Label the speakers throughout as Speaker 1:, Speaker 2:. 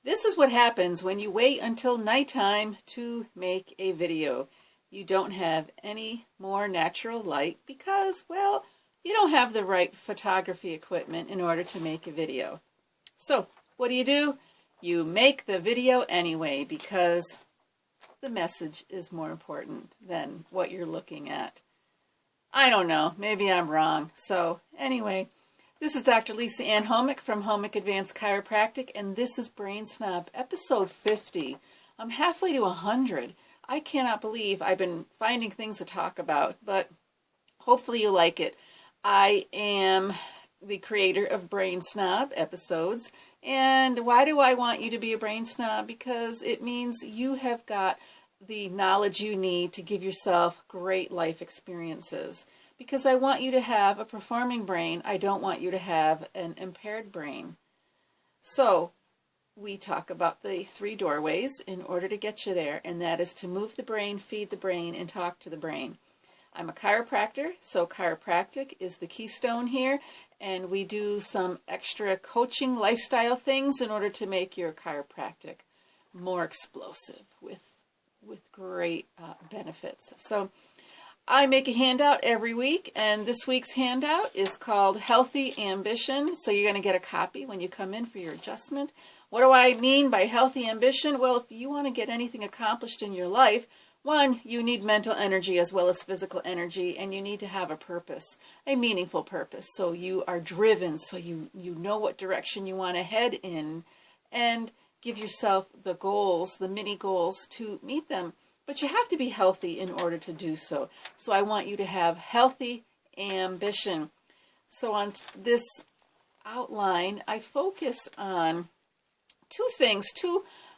Speaker 1: This is what happens when you wait until nighttime to make a video. You don't have any more natural light because, well, you don't have the right photography equipment in order to make a video. So, what do? You make the video anyway because the message is more important than what you're looking at. I don't know, maybe I'm wrong. So, anyway, this is Dr. Lisa Ann Homick from Homick Advanced Chiropractic, and this is Brain Snob, episode 50. I'm halfway to 100. I cannot believe I've been finding things to talk about, but hopefully you like it. I am the creator of Brain Snob episodes, and why do I want you to be a Brain Snob? Because it means you have got the knowledge you need to give yourself great life experiences. Because I want you to have a performing brain. I don't want you to have an impaired brain. So, we talk about the 3 doorways in order to get you there, and that is to move the brain, feed the brain, and talk to the brain. I'm a chiropractor, so chiropractic is the keystone here, and we do some extra coaching lifestyle things in order to make your chiropractic more explosive with great benefits. So, I make a handout every week, and this week's handout is called Healthy Ambition. So you're going to get a copy when you come in for your adjustment. What do I mean by healthy ambition? Well, if you want to get anything accomplished in your life, one, you need mental energy as well as physical energy, and you need to have a purpose, a meaningful purpose. So you are driven, so you know what direction you want to head in, and give yourself the goals, the mini goals to meet them. But you have to be healthy in order to do so. So I want you to have healthy ambition. So on this outline, I focus on 2 things.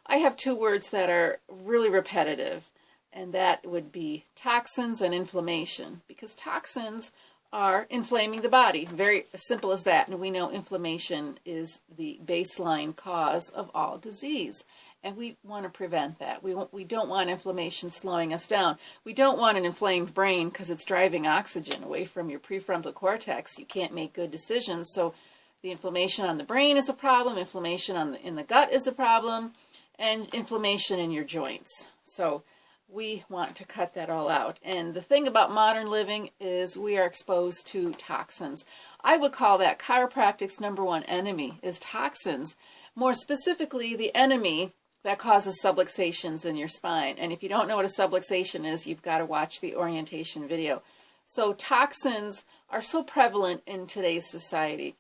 Speaker 1: I have 2 words that are really repetitive, and that would be toxins and inflammation. Because toxins are inflaming the body. Very simple as that. And we know inflammation is the baseline cause of all disease. And we want to prevent that. We don't want inflammation slowing us down. We don't want an inflamed brain because it's driving oxygen away from your prefrontal cortex. You can't make good decisions. So the inflammation on the brain is a problem. Inflammation in the gut is a problem. And inflammation in your joints. So we want to cut that all out. And the thing about modern living is we are exposed to toxins. I would call that chiropractic's #1 enemy is toxins. More specifically, the enemy that causes subluxations in your spine. And if you don't know what a subluxation is, you've got to watch the orientation video. So toxins are so prevalent in today's society.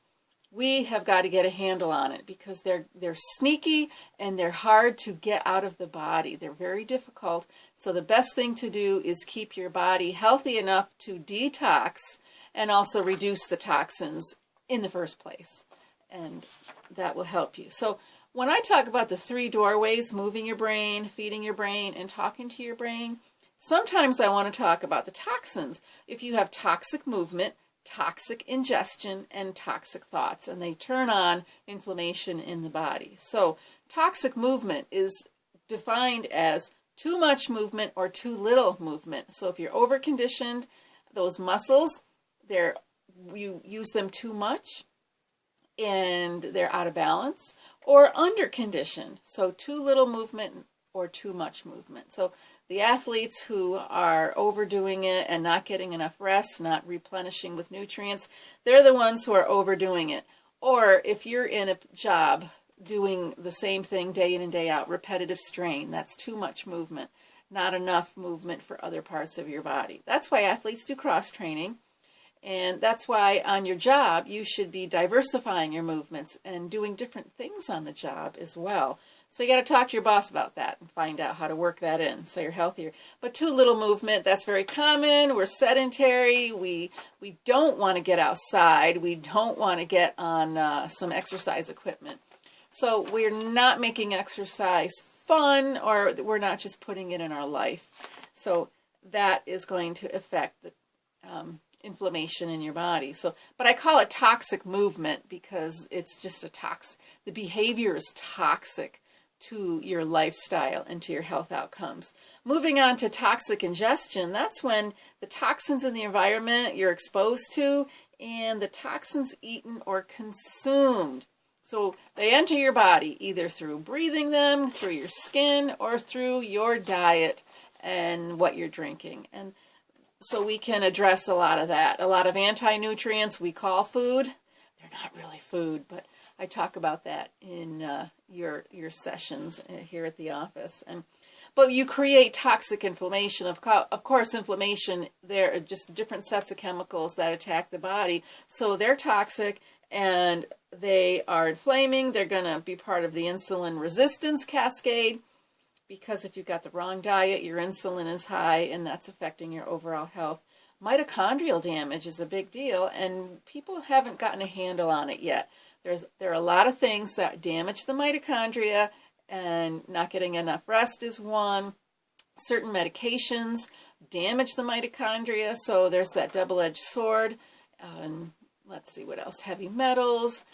Speaker 1: We have got to get a handle on it because they're sneaky and they're hard to get out of the body. They're very difficult. So the best thing to do is keep your body healthy enough to detox and also reduce the toxins in the first place. And that will help you. So when I talk about the 3 doorways, moving your brain, feeding your brain, and talking to your brain, sometimes I want to talk about the toxins. If you have toxic movement, toxic ingestion, and toxic thoughts, and they turn on inflammation in the body. So toxic movement is defined as too much movement or too little movement. So if you're overconditioned, those muscles, you use them too much, and they're out of balance, or underconditioned, so too little movement or too much movement. So the athletes who are overdoing it and not getting enough rest, not replenishing with nutrients, they're the ones who are overdoing it. Or if you're in a job doing the same thing day in and day out, repetitive strain, that's too much movement, not enough movement for other parts of your body. That's why athletes do cross-training. And that's why on your job, you should be diversifying your movements and doing different things on the job as well. So you got to talk to your boss about that and find out how to work that in so you're healthier. But too little movement, that's very common. We're sedentary. We don't want to get outside. We don't want to get on some exercise equipment. So we're not making exercise fun, or we're not just putting it in our life. So that is going to affect the inflammation in your body. But I call it toxic movement because it's just the behavior is toxic to your lifestyle and to your health outcomes. Moving on to toxic ingestion, that's when the toxins in the environment you're exposed to and the toxins eaten or consumed. So they enter your body either through breathing them, through your skin, or through your diet and what you're drinking. And so we can address a lot of that. A lot of anti-nutrients we call food. They're not really food, but I talk about that in your sessions here at the office. But you create toxic inflammation. Of course, inflammation, there are just different sets of chemicals that attack the body. So they're toxic and they are inflaming. They're going to be part of the insulin resistance cascade, because if you've got the wrong diet, your insulin is high and that's affecting your overall health. Mitochondrial damage is a big deal, and people haven't gotten a handle on it yet. There are a lot of things that damage the mitochondria, and not getting enough rest is one. Certain medications damage the mitochondria, so there's that double-edged sword. Let's see what else. Heavy metals.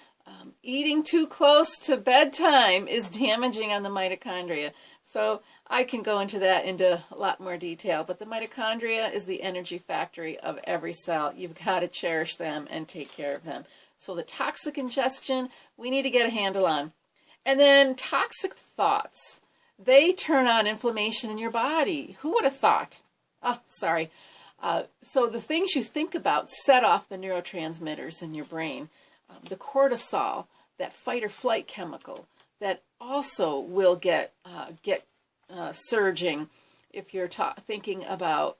Speaker 1: Eating too close to bedtime is damaging on the mitochondria. So I can go into that into a lot more detail, but the mitochondria is the energy factory of every cell. You've got to cherish them and take care of them. So the toxic ingestion, we need to get a handle on. And then toxic thoughts. They turn on inflammation in your body. Who would have thought? Oh, sorry. So the things you think about set off the neurotransmitters in your brain. The cortisol, that fight or flight chemical, that also will get surging if you're thinking about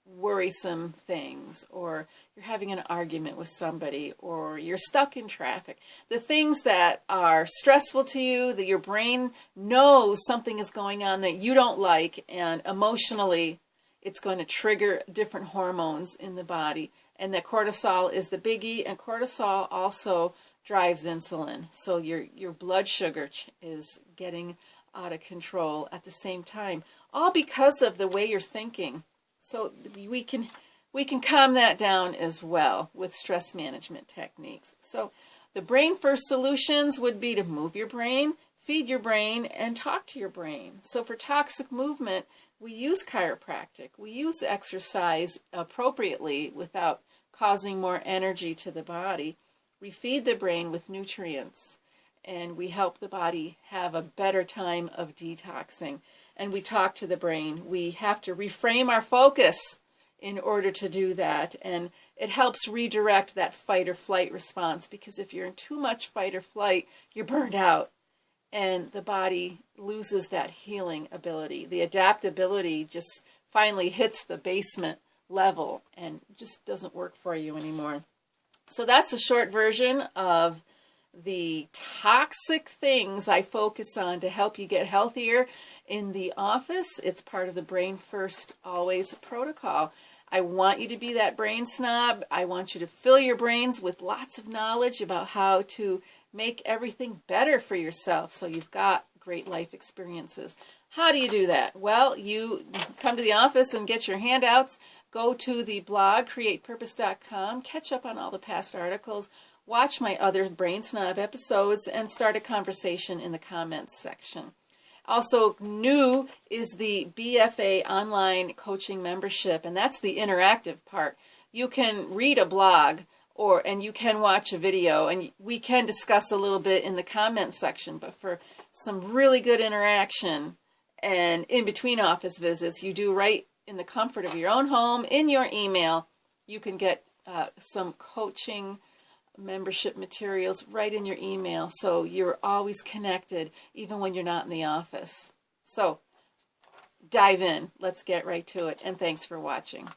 Speaker 1: worrisome things, or you're having an argument with somebody, or you're stuck in traffic. The things that are stressful to you, that your brain knows something is going on that you don't like, and emotionally it's going to trigger different hormones in the body. And that cortisol is the biggie, and cortisol also drives insulin. So your blood sugar is getting out of control at the same time, all because of the way you're thinking. So we can calm that down as well with stress management techniques. So the brain first solutions would be to move your brain, feed your brain, and talk to your brain. So for toxic movement, we use chiropractic. We use exercise appropriately without causing more energy to the body. We feed the brain with nutrients, and we help the body have a better time of detoxing. And we talk to the brain. We have to reframe our focus in order to do that. And it helps redirect that fight or flight response, because if you're in too much fight or flight, you're burned out. And the body loses that healing ability. The adaptability just finally hits the basement level and just doesn't work for you anymore. So that's a short version of the toxic things I focus on to help you get healthier in the office. It's part of the Brain First Always protocol. I want you to be that brain snob. I want you to fill your brains with lots of knowledge about how to make everything better for yourself so you've got great life experiences. How do you do that? Well, you come to the office and get your handouts. Go to the blog, createpurpose.com, catch up on all the past articles, watch my other Brain Snob episodes, and start a conversation in the comments section. Also new is the BFA online coaching membership, and that's the interactive part. You can read a blog and you can watch a video, and we can discuss a little bit in the comments section, but for some really good interaction and in between office visits, you do right in the comfort of your own home, in your email, you can get some coaching membership materials right in your email, so you're always connected even when you're not in the office. So dive in. Let's get right to it, and thanks for watching.